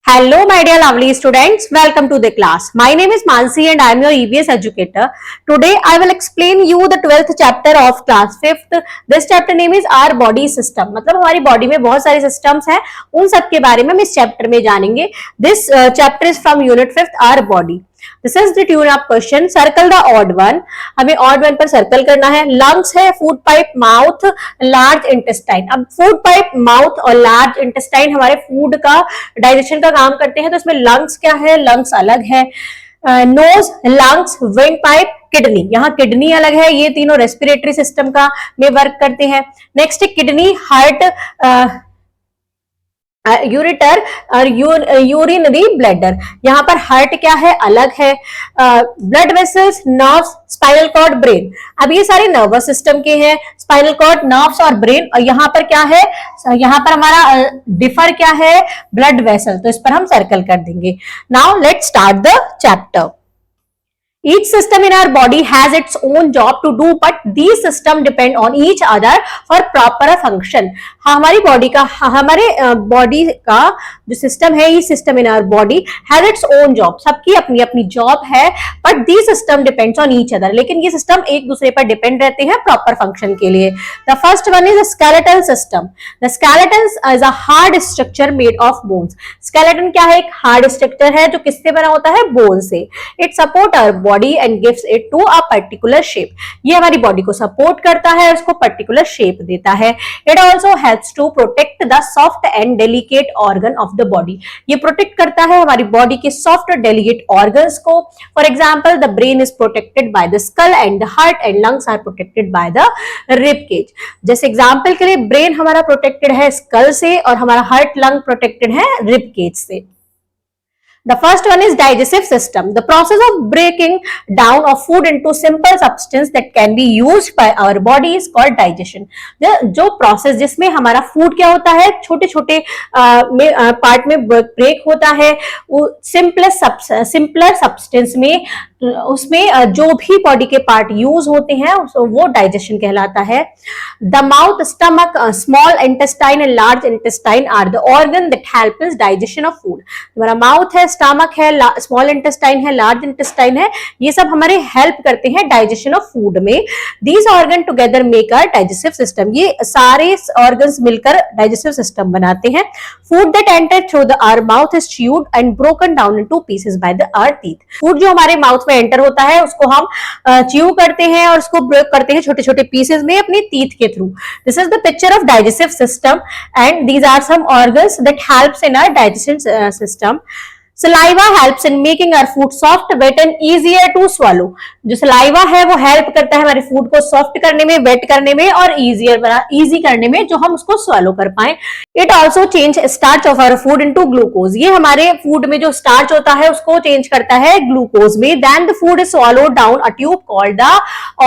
Hello, my dear lovely students. Welcome to the class. My name is Mansi and I am your EVS educator. Today, I will explain you the 12th chapter of class 5th. This chapter name is Our Body System. मतलब हमारी body में बहुत सारे systems हैं, उन सब के बारे में हम इस चैप्टर में जानेंगे. This chapter is from Unit 5th, Our Body. This is the tune up question. Circle the odd one. हमें odd one पर सर्कल करना है. Lungs है, food pipe, mouth, large intestine. अब food pipe, mouth और large intestine हमारे food का digestion का काम करते हैं. तो इसमें lungs क्या है? Lungs अलग है. Nose, lungs, windpipe, kidney. यहाँ किडनी अलग है. ये तीनों रेस्पिरेटरी सिस्टम का में वर्क करते हैं. नेक्स्ट है किडनी, हार्ट, यूरिटर और यूरिनरी ब्लैडर. यहाँ पर हार्ट क्या है? अलग है. Blood vessels, nerves, spinal cord, brain. अब ये सारे नर्वस सिस्टम के हैं. स्पाइनल कॉर्ड, नर्व्स और ब्रेन. और यहाँ पर क्या है? यहाँ पर हमारा डिफर क्या है? Blood vessel. तो इस पर हम सर्कल कर देंगे. Now let's start the chapter. Each system in our body has its own job to do, but these systems depend on each other for proper function. हमारी बॉडी का, हमारे बॉडी का जो सिस्टम है, ये system in our body has its own job. सबकी अपनी अपनी जॉब है, but the system depends on each other. लेकिन ये सिस्टम एक दूसरे पर डिपेंड रहते हैं प्रॉपर फंक्शन के लिए. The first one is skeletal system. The skeleton is a hard structure made of bones. Skeleton क्या है? एक हार्ड स्ट्रक्चर है जो किससे बना होता है? बोन से. It support our body and gives it to a particular shape. ये हमारी बॉडी को सपोर्ट करता है, उसको पर्टिकुलर शेप देता है. It also helps to protect the soft and delicate organ of the body. ये प्रोटेक्ट करता है हमारी बॉडी के सॉफ्ट और डेलिकेट ऑर्गन्स को. For example, the brain is protected by the skull and the heart and lungs are protected by the rib cage. जैसे example के लिए ब्रेन हमारा प्रोटेक्टेड है स्कल से और हमारा हार्ट लंग प्रोटेक्टेड है रिब केज से. The first one is digestive system. The process of breaking down of food into simple substance that can be used by our body is called digestion. जो process जिसमें हमारा food क्या होता है? छोटे छोटे पार्ट में ब्रेक होता है, वो सिंपलर सब्सटेंस में, उसमें जो भी बॉडी के पार्ट यूज होते हैं वो डाइजेशन कहलाता है. The mouth, stomach, small intestine and large intestine are the organ that help in digestion of food. हमारा माउथ है, स्टमक है, स्मॉल इंटेस्टाइन है, लार्ज इंटेस्टाइन है, ये सब हमारे हेल्प करते हैं डाइजेशन ऑफ फूड में. These organ together make our digestive system. ये सारे ऑर्गन्स मिलकर डाइजेस्टिव सिस्टम बनाते हैं. Food that enter through the our mouth is chewed and broken down into pieces by the our teeth. Food जो हमारे mouth में enter होता है उसको हम च्यू करते हैं और उसको ब्रेक करते हैं छोटे छोटे पीसेस में अपनी टीथ के through. This is the picture of digestive system and these are some organs that helps in our digestion system. Saliva helps in making our food soft, wet and easier to swallow. जो saliva है वो help करता है हमारे food को soft करने में, wait करने में और इजी करने में, जो हम उसको स्वालो कर पाए. It also change starch of our food into glucose. ये हमारे फूड में जो स्टार्च होता है उसको चेंज करता है ग्लूकोज में. Then the food is swallowed down a tube called the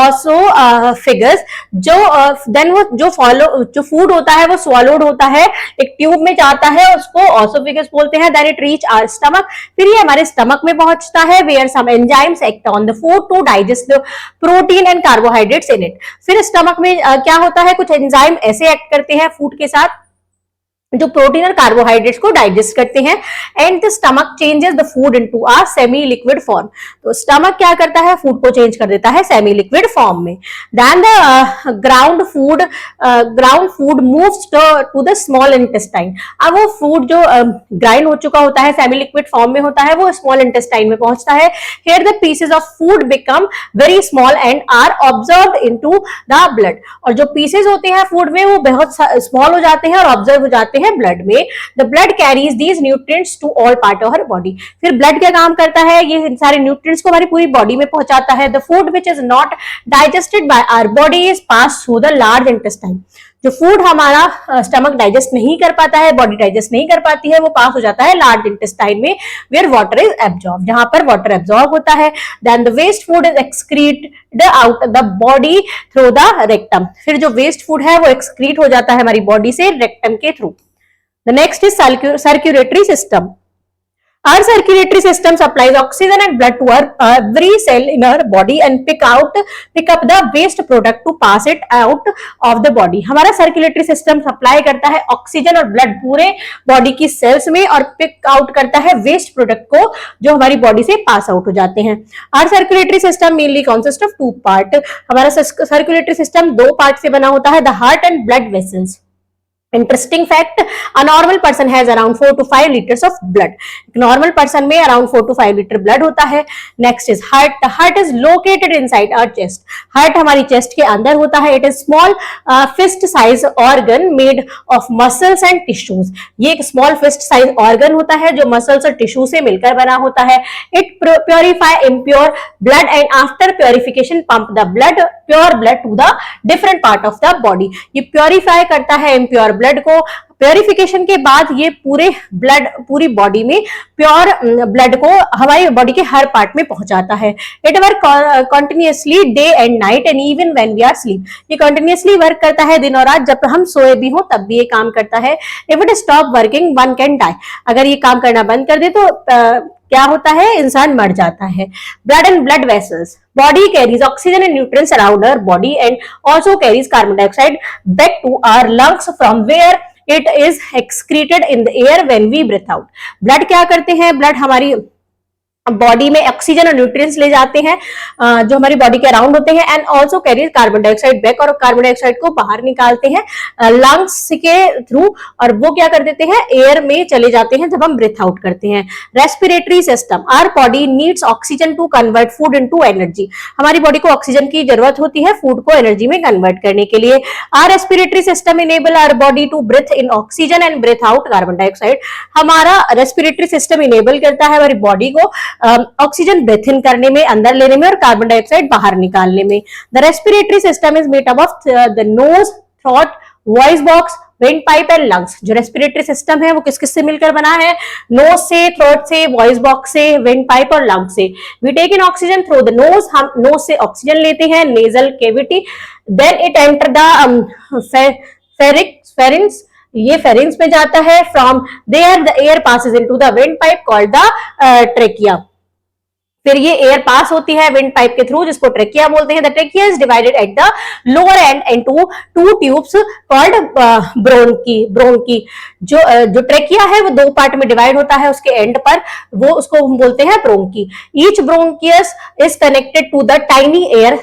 oesophagus. Then वो जो फूड होता है वो स्वॉलोड होता है, एक ट्यूब में जाता है, उसको ऑसोफेगस बोलते हैं. Then it reach our stomach. फिर ये हमारे स्टमक में पहुंचता है, where some enzymes act on the food to digest the protein and carbohydrates in it. फिर स्टमक में क्या होता है? कुछ एंजाइम ऐसे एक्ट करते हैं फूड के साथ जो प्रोटीन और कार्बोहाइड्रेट्स को डाइजेस्ट करते हैं. And the stomach changes the food into a semi liquid form. तो स्टमक क्या करता है? फूड को चेंज कर देता है सेमी लिक्विड फॉर्म में. Then the ground food moves to the small intestine. अब वो फूड जो ग्राइंड हो चुका होता है, सेमी लिक्विड फॉर्म में होता है, वो स्मॉल इंटेस्टाइन में पहुंचता है. Here the pieces of food become very small and are observed into the blood. और जो पीसेस होते हैं फूड में वो बहुत स्मॉल हो जाते हैं और ऑब्जर्व हो जाते हैं ब्लड में. The blood carries these nutrients to all part of our body. फिर ब्लड क्या काम करता है? ये सारे न्यूट्रिएंट्स को हमारी पूरी बॉडी में पहुंचाता है. The food which is not digested by our body is pass through the large intestine. जो फूड हमारा स्टमक डाइजेस्ट नहीं कर पाता है, बॉडी डाइजेस्ट नहीं कर पाती है, वो पास हो जाता है लार्ज इंटेस्टाइन में, वेयर वाटर इज एब्जॉर्ब, जहां पर वाटर एब्जॉर्ब होता है. Then the waste food is excreted out the body through the rectum. फिर जो वेस्ट फूड है वो एक्सक्रीट हो जाता है हमारी बॉडी से रेक्टम के through. The next is circulatory system. Our circulatory system supplies oxygen and blood to our every cell in our body and pick up the waste product to pass it out of the body. हमारा circulatory system supply करता है oxygen और blood पूरे body की sales में और pick out करता है वेस्ट प्रोडक्ट को जो हमारी बॉडी से पास आउट हो जाते हैं. Our circulatory system mainly consists of two part. हमारा circulatory system दो पार्ट से बना होता है, the heart and blood vessels. Interesting fact, a normal person has around 4 to 5 liters of blood. Normal person में around 4 to 5 liter blood होता है. Next is heart. The heart is located inside our chest. Heart हमारी chest के अंदर होता है. It is small fist size organ made of muscles and tissues. ये एक small fist size organ होता है जो muscles और tissue से मिलकर बना होता है. It purify impure blood and after purification pump the pure blood to the different part of the body. ये purify करता है impure ब्लड को. प्योरिफिकेशन के बाद ये पूरी बॉडी में प्योर ब्लड को हमारी बॉडी के हर पार्ट में पहुंचाता है. It work continuously day and night and even when we are sleep. ये कंटिन्यूअसली वर्क करता है दिन और रात, जब हम सोए भी हो तब भी ये काम करता है. If it stop working one can die. अगर ये काम करना बंद कर दे तो क्या होता है, इंसान मर जाता है. Blood and blood vessels. Body carries oxygen and nutrients around our body and also carries carbon dioxide back to our lungs from where it is excreted in the air when we breathe out. Blood क्या करते हैं, blood हमारी body में oxygen और nutrients ले जाते हैं जो हमारी बॉडी के अराउंड होते हैं and also carries carbon dioxide back, और कार्बन डाइऑक्साइड को बाहर निकालते हैं लंग्स के थ्रू, और वो क्या कर देते हैं, एयर में चले जाते हैं जब हम ब्रीथ आउट करते हैं. Respiratory system. Our body needs oxygen to convert food into energy. हमारी बॉडी को ऑक्सीजन की जरूरत होती है फूड को एनर्जी में कन्वर्ट करने के लिए. Our respiratory system enable our body to breathe in oxygen and breathe out carbon dioxide. हमारा रेस्पिरेटरी सिस्टम इनेबल करता है हमारी बॉडी को ऑक्सीजन ब्रेथ इन करने में, अंदर लेने में, और कार्बन डाइऑक्साइड बाहर निकालने में. The respiratory system is made up of the nose, throat, voice box, wind pipe and lungs. जो रेस्पिरेटरी सिस्टम है वो किस किस से मिलकर बना है, नोज से, थ्रोट से, वॉइस बॉक्स से, विंड पाइप और लंग्स से. We take in oxygen through the nose. हम नोज से ऑक्सीजन लेते हैं, nasal cavity. Then it enter the pharynx. ये फेरिंग्स में जाता है. From there the air passes into the windpipe called the trachea. फिर ये एयर पास होती है विंड पाइप के थ्रू जिसको ट्रेकिया बोलते हैं. The trachea is divided at the lower and into two tubes called bronchi. जो trachea है वो दो पार्ट में डिवाइड होता है उसके एंड पर, वो उसको हम बोलते हैं bronchi. Each bronchus is connected to the tiny air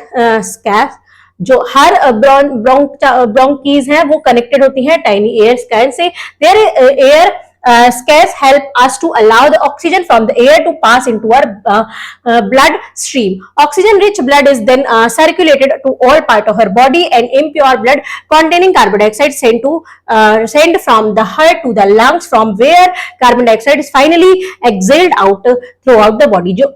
sacs. जो हर ब्रोंकीज है वो कनेक्टेड होती है टाइनी एयर स्कैन से. Their air scales help us to allow the oxygen from the air to pass into our blood stream. Oxygen rich blood is then circulated to all part of our body, and impure blood containing carbon dioxide sent from the heart to the lungs, from where carbon dioxide is finally exhaled out throughout the body. जो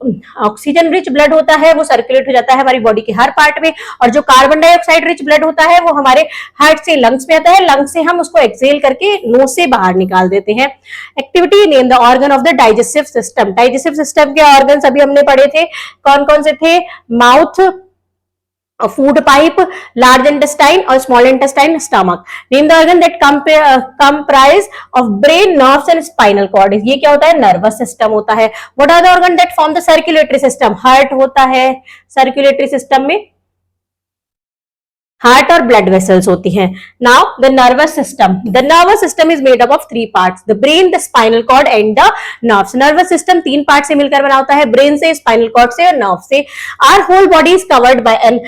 oxygen rich blood होता है वो circulate हो जाता है हमारी body के हर part में, और जो कार्बन डाइऑक्साइड रिच ब्लड होता है वो हमारे हार्ट से लंग्स में आता है. लंग्स से हम उसको एक्सेल करके नोज से बाहर निकाल देते हैं. Activity name the organ of the digestive system. Digestive system के ऑर्गन्स अभी हमने पढ़े थे, कौन कौन से थे, mouth, food pipe, large intestine और small intestine, stomach. Name the organ that comprise of brain, nerves and spinal cord. ये क्या होता है, नर्वस सिस्टम होता है. What are the organ that form the circulatory system. Heart होता है circulatory system में, हार्ट और ब्लड वेसल्स होती हैं. Now the nervous system. The nervous system is made up of three parts, the brain, the spinal cord and the nerves. Nervous system तीन part से मिलकर बना होता है, ब्रेन से, स्पाइनल कॉर्ड से और नर्व से. Our whole body is covered by an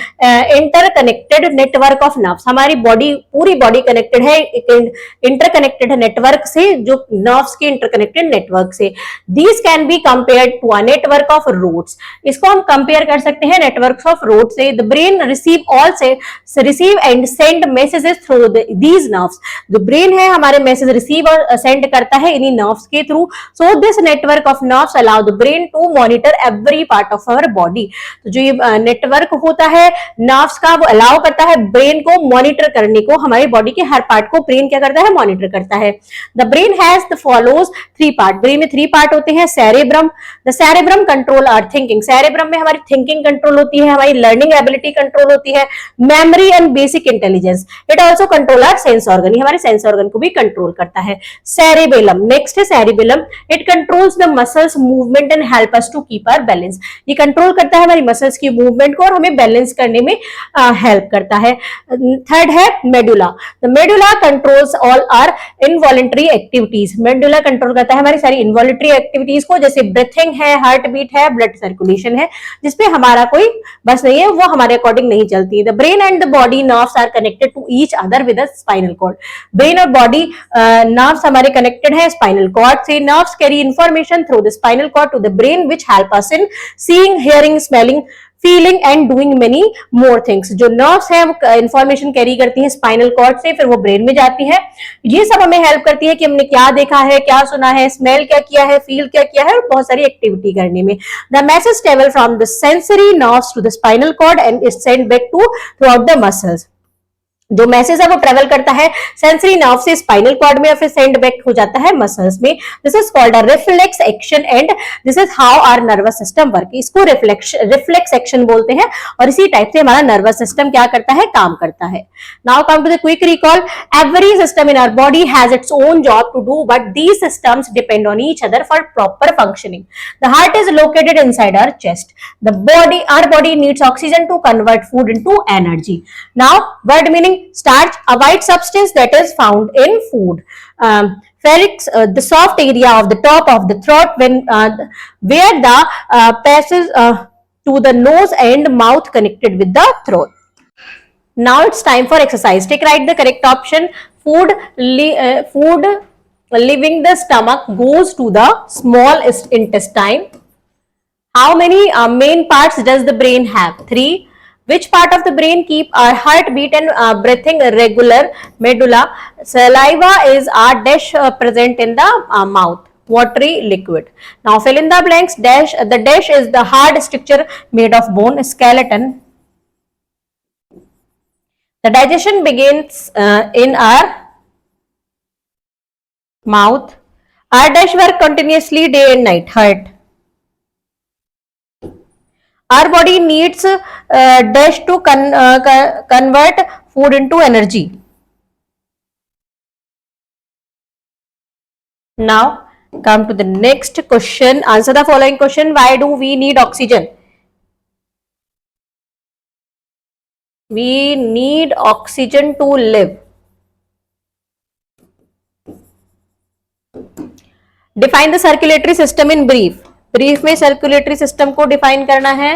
interconnected network of nerves. हमारी बॉडी, पूरी बॉडी कनेक्टेड है इंटरकनेक्टेड नेटवर्क से, जो नर्व्स के इंटरकनेक्टेड नेटवर्क से. These can be compared to a network of roads. इसको हम कंपेयर कर सकते हैं नेटवर्क ऑफ रोड से. The brain receive and send messages through these nerves. जो ब्रेन है हमारे मैसेज रिसीव और सेंड करता है इन्हीं नर्व्स के through. So this network of nerves allow the brain to monitor every part of our body. तो जो ये नेटवर्क होता है नर्व्स का, वो अलाउ करता है ब्रेन को मॉनिटर करने को. हमारी बॉडी के हर पार्ट को ब्रेन क्या करता है, मॉनिटर करता है. The brain has the follows three part. Brain में थ्री पार्ट होते हैं. Cerebrum. The cerebrum control our thinking. Cerebrum में हमारी थिंकिंग कंट्रोल होती है, हमारी लर्निंग एबिलिटी कंट्रोल होती है, memory memory and basic intelligence. It also control our sense organ, ये हमारे सेंस ऑर्गन को भी कंट्रोल करता है। सेरेबेलम, नेक्स्ट है cerebellum. It controls the muscles movement and help us to keep our balance. ये कंट्रोल करता है हमारी मसल्स की मूवमेंट को और हमें बैलेंस करने में हेल्प करता है। थर्ड है medulla. The medulla controls all our involuntary activities. Medulla control करता है हमारी सारी इनवॉलेंटरी एक्टिविटीज को, जैसे ब्रीथिंग है, हार्ट बीट है, ब्लड सर्कुलेशन है, जिसपे हमारा कोई बस नहीं है, वो हमारे अकॉर्डिंग नहीं चलती। The brain and the body nerves are connected to each other with the spinal cord. Brain और बॉडी नर्व्स हमारे कनेक्टेड है स्पाइनल कॉर्ड से। Nerves carry information through the spinal cord to the brain which help us in seeing, hearing, smelling, feeling and doing many more things. जो nerves है वो information carry करती है spinal cord से, फिर वो ब्रेन में जाती है। ये सब हमें हेल्प करती है कि हमने क्या देखा है, क्या सुना है, स्मेल क्या किया है, फील क्या किया है, और बहुत सारी एक्टिविटी करने में। The message travel from the sensory nerves to the spinal cord and is send back to throughout the muscles. जो मैसेज है वो ट्रेवल करता है सेंसरी नर्व से स्पाइनल कॉर्ड में और फिर सेंड बैक हो जाता है मसल्स में। This is called a reflex action and this is how our nervous system work. इसको रिफ्लेक्स एक्शन बोलते हैं और इसी टाइप से हमारा नर्वस सिस्टम क्या करता है, काम करता है। Now come to the quick recall. Every system in our body has its own job to do but these systems depend on each other for proper functioning. The heart is located inside our chest. The body, our body needs oxygen to convert food into energy. Now word meaning: starch, a white substance that is found in food. Pharynx, the soft area of the top of the throat where the passes to the nose and mouth connected with the throat. Now it's time for exercise. Take right the correct option. Food leaving the stomach goes to the small intestine. How many main parts does the brain have? 3. Which part of the brain keep our heartbeat and breathing regular? Medulla. Saliva is our dash present in the mouth. Watery liquid. Now fill in the blanks. Dash. The dash is the hard structure made of bone. Skeleton. The digestion begins in our mouth. Our dash work continuously day and night. Heart. Our body needs dash to convert food into energy. Now come to the next question. Answer the following question. Why do we need oxygen? We need oxygen to live. Define the circulatory system in brief. Brief में circulatory system को define करना है।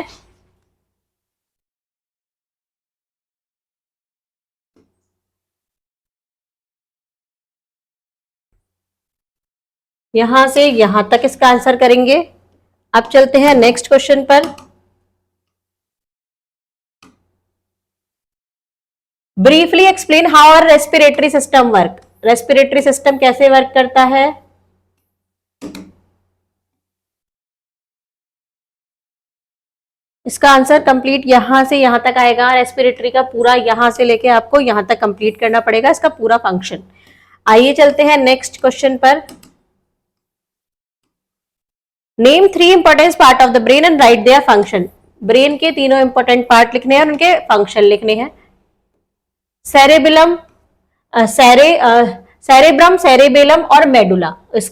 यहां से यहां तक इसका answer करेंगे। अब चलते हैं नेक्स्ट क्वेश्चन पर। Briefly explain how our respiratory system work. Respiratory system कैसे वर्क करता है? इसका आंसर कंप्लीट यहां से यहां तक आएगा। रेस्पिरेटरी का पूरा यहां से लेके आपको यहां तक कंप्लीट करना पड़ेगा इसका पूरा फंक्शन। आइए चलते हैं नेक्स्ट क्वेश्चन पर। Name 3 important part of the brain and right their function. Brain के तीनों इंपॉर्टेंट पार्ट लिखने हैं और उनके फंक्शन लिखने हैं। सेरेबिलम, सेरेब्रम, सेरेबेलम और मेडुला,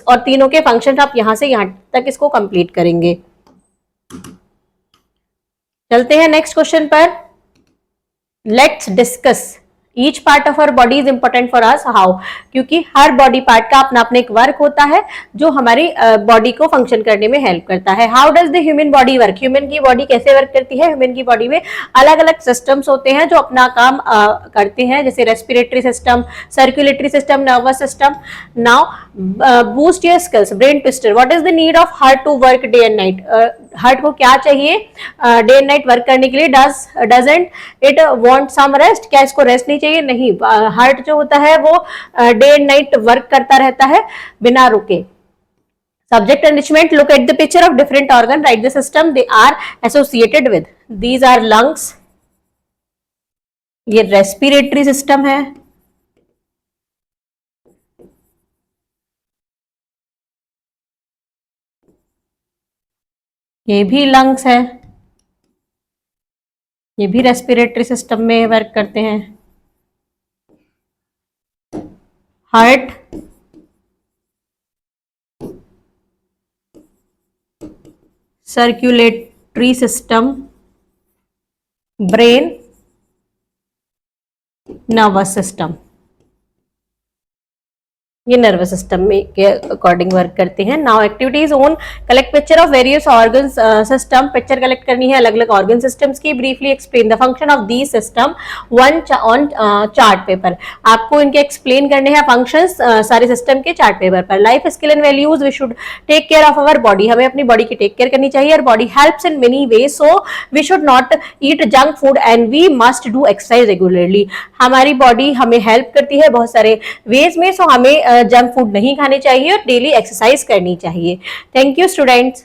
और तीनों के फंक्शन आप यहां से यहां तक इसको कंप्लीट करेंगे। चलते हैं नेक्स्ट क्वेश्चन पर। Let's discuss each part of our body is important for us. How? क्योंकि हर बॉडी पार्ट का अपना अपना एक वर्क होता है जो हमारी बॉडी को फंक्शन करने में हेल्प करता है। How does the human body work? Human की बॉडी कैसे वर्क करती है? ह्यूमन की बॉडी में अलग अलग सिस्टम्स होते हैं जो अपना काम करते हैं, जैसे respiratory system, circulatory system, nervous system. Now boost your skills. Brain twister. What is the need of heart to work day and night? Heart को क्या चाहिए डे एंड नाइट वर्क करने के लिए? Doesn't it want some rest? क्या इसको rest नहीं चाहिए? नहीं। हार्ट जो होता है वो डे एंड नाइट वर्क करता रहता है बिना रुके। Subject enrichment. Look at the picture of different organ. Write the system they are associated with. These are lungs. ये रेस्पिरेटरी सिस्टम है। ये भी लंग्स है। ये भी रेस्पिरेटरी सिस्टम में वर्क करते हैं। Heart, circulatory system, brain, nervous system, ये नर्वस सिस्टम में के अकॉर्डिंग वर्क करते हैं। Now activities on collect picture of various organ system, picture collect करनी है अलग अलग ऑर्गन सिस्टम्स की। Briefly explain the function of the system one on chart paper, आपको इनके एक्सप्लेन करने हैं फंक्शंस सारे सिस्टम के चार्ट पेपर पर। Life skill and values, we should take care of our body, हमें अपनी बॉडी की टेक केयर करनी चाहिए। और body helps in many ways, so we should not eat junk food and we must do exercise regularly, हमारी body हमें help करती है बहुत सारे वेज में, सो हमें जंक फूड नहीं खाने चाहिए और डेली एक्सरसाइज करनी चाहिए। Thank you students.